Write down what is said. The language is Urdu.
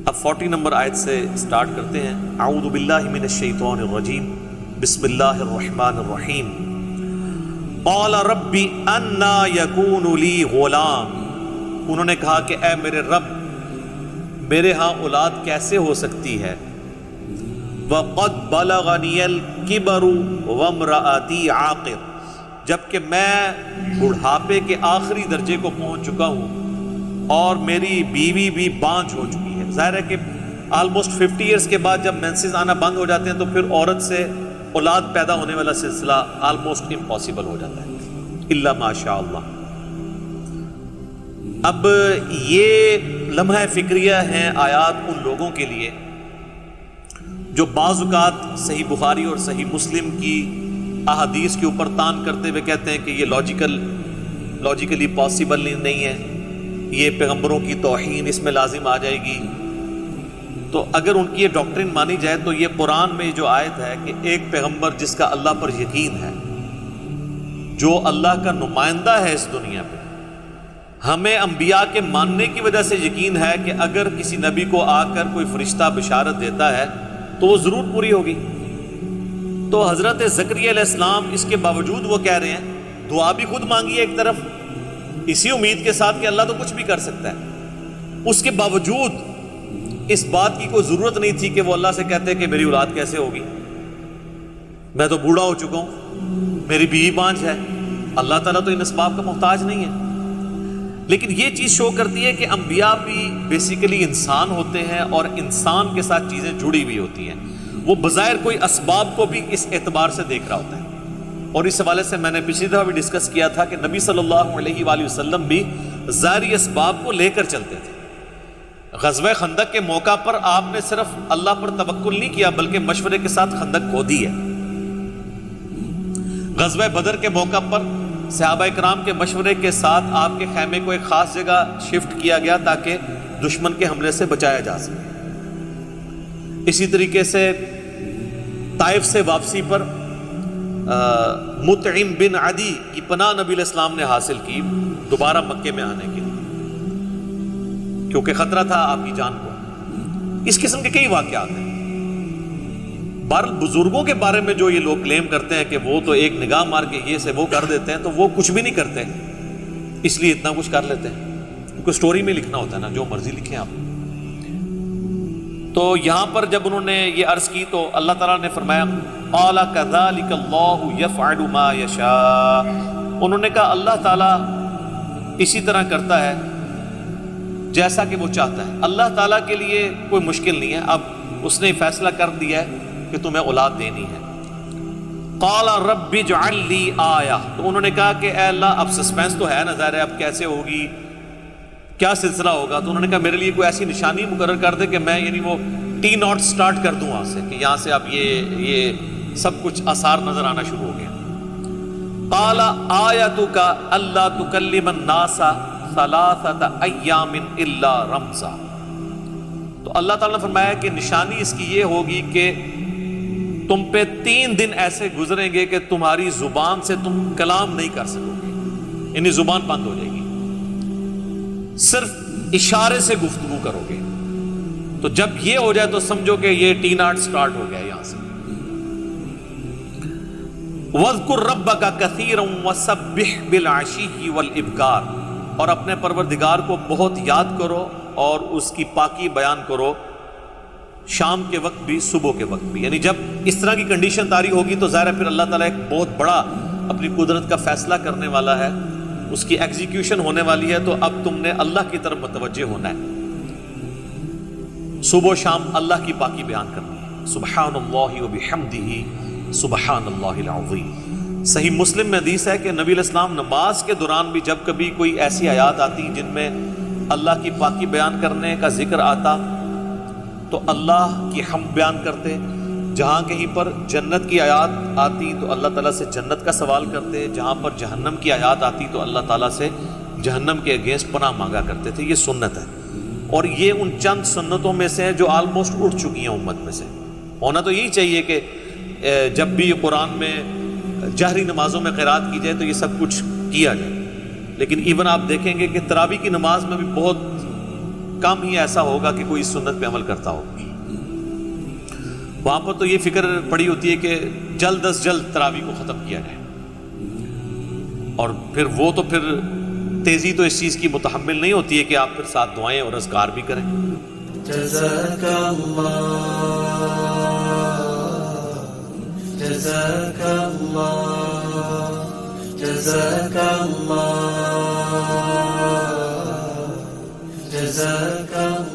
اب 40 نمبر آیت سے سٹارٹ کرتے ہیں۔ اعوذ باللہ من الشیطان الرجیم، بسم اللہ الرحمن الرحیم۔ قال رب انا یکون لی غلام، انہوں نے کہا کہ اے میرے رب، میرے ہاں اولاد کیسے ہو سکتی ہے؟ وقد بلغنی الکبر وامرأتی عاقر، جبکہ میں بڑھاپے کے آخری درجے کو پہنچ چکا ہوں اور میری بیوی بھی بانجھ ہو چکی ہے۔ ظاہر ہے کہ آلموسٹ 50 ایئرس کے بعد جب مینسز آنا بند ہو جاتے ہیں تو پھر عورت سے اولاد پیدا ہونے والا سلسلہ آلموسٹ امپاسبل ہو جاتا ہے، الا ماشاء اللہ۔ اب یہ لمحہ فکریہ ہیں آیات ان لوگوں کے لیے جو بعض اوقات صحیح بخاری اور صحیح مسلم کی احادیث کے اوپر تان کرتے ہوئے کہتے ہیں کہ یہ لاجیکلی پاسبل نہیں ہے، یہ پیغمبروں کی توہین اس میں لازم آ جائے گی۔ تو اگر ان کی یہ ڈاکٹرن مانی جائے تو یہ قرآن میں جو آیت ہے کہ ایک پیغمبر جس کا اللہ پر یقین ہے، جو اللہ کا نمائندہ ہے اس دنیا پہ، ہمیں انبیاء کے ماننے کی وجہ سے یقین ہے کہ اگر کسی نبی کو آ کر کوئی فرشتہ بشارت دیتا ہے تو وہ ضرور پوری ہوگی۔ تو حضرت زکریا علیہ السلام اس کے باوجود وہ کہہ رہے ہیں، دعا بھی خود مانگی ہے ایک طرف اسی امید کے ساتھ کہ اللہ تو کچھ بھی کر سکتا ہے، اس کے باوجود اس بات کی کوئی ضرورت نہیں تھی کہ وہ اللہ سے کہتے کہ میری اولاد کیسے ہوگی، میں تو بوڑھا ہو چکا ہوں، میری بیوی بانجھ ہے۔ اللہ تعالیٰ تو ان اسباب کا محتاج نہیں ہے۔ لیکن یہ چیز شو کرتی ہے کہ انبیاء بھی بیسیکلی انسان ہوتے ہیں اور انسان کے ساتھ چیزیں جڑی ہوئی ہوتی ہیں، وہ بظاہر کوئی اسباب کو بھی اس اعتبار سے دیکھ رہا ہوتا ہے۔ اور اس حوالے سے میں نے پچھلی دفعہ بھی ڈسکس کیا تھا کہ نبی صلی اللہ علیہ وآلہ وسلم بھی ظاہری اسباب کو لے کر چلتے تھے۔ غزوہ خندق کے موقع پر آپ نے صرف اللہ پر توکل نہیں کیا بلکہ مشورے کے ساتھ خندق کھودی ہے۔ غزوہ بدر کے موقع پر صحابہ اکرام کے مشورے کے ساتھ آپ کے خیمے کو ایک خاص جگہ شفٹ کیا گیا تاکہ دشمن کے حملے سے بچایا جا سکے۔ اسی طریقے سے طائف سے واپسی پر مطعم بن عدی کی پناہ نبی علیہ السلام نے حاصل کی دوبارہ مکے میں آنے کے لیے، کیونکہ خطرہ تھا آپ کی جان کو۔ اس قسم کے کئی واقعات ہیں۔ بہرحال بزرگوں کے بارے میں جو یہ لوگ کلیم کرتے ہیں کہ وہ تو ایک نگاہ مار کے یہ سے وہ کر دیتے ہیں، تو وہ کچھ بھی نہیں کرتے، اس لیے اتنا کچھ کر لیتے ہیں، کیونکہ سٹوری میں لکھنا ہوتا ہے نا، جو مرضی لکھیں آپ۔ تو یہاں پر جب انہوں نے یہ عرض کی تو اللہ تعالیٰ نے فرمایا قال كذلك الله يفعل ما يشاء، انہوں نے کہا اللہ تعالیٰ اسی طرح کرتا ہے جیسا کہ وہ چاہتا ہے۔ اللہ تعالیٰ کے لیے کوئی مشکل نہیں ہے، اب اس نے فیصلہ کر دیا ہے کہ تمہیں اولاد دینی ہے۔ قال رب اجعل لی آیہ، تو انہوں نے کہا کہ اے اللہ اب سسپینس تو ہے نا، ظاہر ہے اب کیسے ہوگی، کیا سلسلہ ہوگا؟ تو انہوں نے کہا میرے لیے کوئی ایسی نشانی مقرر کر دے کہ میں یعنی وہ ٹی ناٹ سٹارٹ کر دوں وہاں سے، کہ یہاں سے اب یہ سب کچھ آثار نظر آنا شروع ہو گیا۔ قال آیتک اللہ تکلم الناس ثلاثۃ ایام الا رمزا، تو اللہ تعالیٰ نے فرمایا کہ نشانی اس کی یہ ہوگی کہ تم پہ 3 دن ایسے گزریں گے کہ تمہاری زبان سے تم کلام نہیں کر سکو گے، یعنی زبان بند ہو جائے گی، صرف اشارے سے گفتگو کرو گے۔ تو جب یہ ہو جائے تو سمجھو کہ یہ ٹی ناٹ سٹارٹ ہو گیا یہاں سے۔ وَاذْكُرْ رَبَّكَ كَثِيرًا وَسَبِّحْ بِالْعَشِيِّ وَالْإِبْكَارِ، اور اپنے پروردگار کو بہت یاد کرو اور اس کی پاکی بیان کرو، شام کے وقت بھی صبح کے وقت بھی۔ یعنی جب اس طرح کی کنڈیشن طاری ہوگی تو ظاہر ہے پھر اللہ تعالیٰ ایک بہت بڑا اپنی قدرت کا فیصلہ کرنے والا ہے، اس کی ایگزیکیوشن ہونے والی ہے، تو اب تم نے اللہ کی طرف متوجہ ہونا ہے، صبح و شام اللہ کی پاکی بیان کرنی ہے۔ سبحان اللہ وبحمدہ سبحان اللہ العظیم۔ صحیح مسلم میں حدیث ہے کہ نبی علیہ السلام نماز کے دوران بھی جب کبھی کوئی ایسی آیات آتی جن میں اللہ کی پاکی بیان کرنے کا ذکر آتا تو اللہ کی حمد بیان کرتے، جہاں کہیں پر جنت کی آیات آتی تو اللہ تعالیٰ سے جنت کا سوال کرتے، جہاں پر جہنم کی آیات آتی تو اللہ تعالیٰ سے جہنم کے اگینسٹ پناہ مانگا کرتے تھے۔ یہ سنت ہے، اور یہ ان چند سنتوں میں سے جو آلموسٹ اٹھ چکی ہیں امت میں سے۔ ہونا تو یہی چاہیے کہ جب بھی قرآن میں جہری نمازوں میں قرات کی جائے تو یہ سب کچھ کیا جائے، لیکن ایون آپ دیکھیں گے کہ تراویح کی نماز میں بھی بہت کم ہی ایسا ہوگا کہ کوئی اس سنت پہ عمل کرتا ہو. وہاں پر تو یہ فکر پڑی ہوتی ہے کہ جلد از جلد تراویح کو ختم کیا جائے، اور پھر وہ تو پھر تیزی تو اس چیز کی متحمل نہیں ہوتی ہے کہ آپ پھر ساتھ دعائیں اور اذکار بھی کریں. جزاک اللہ، جزاک اللہ، جزاک اللہ، جزاک اللہ.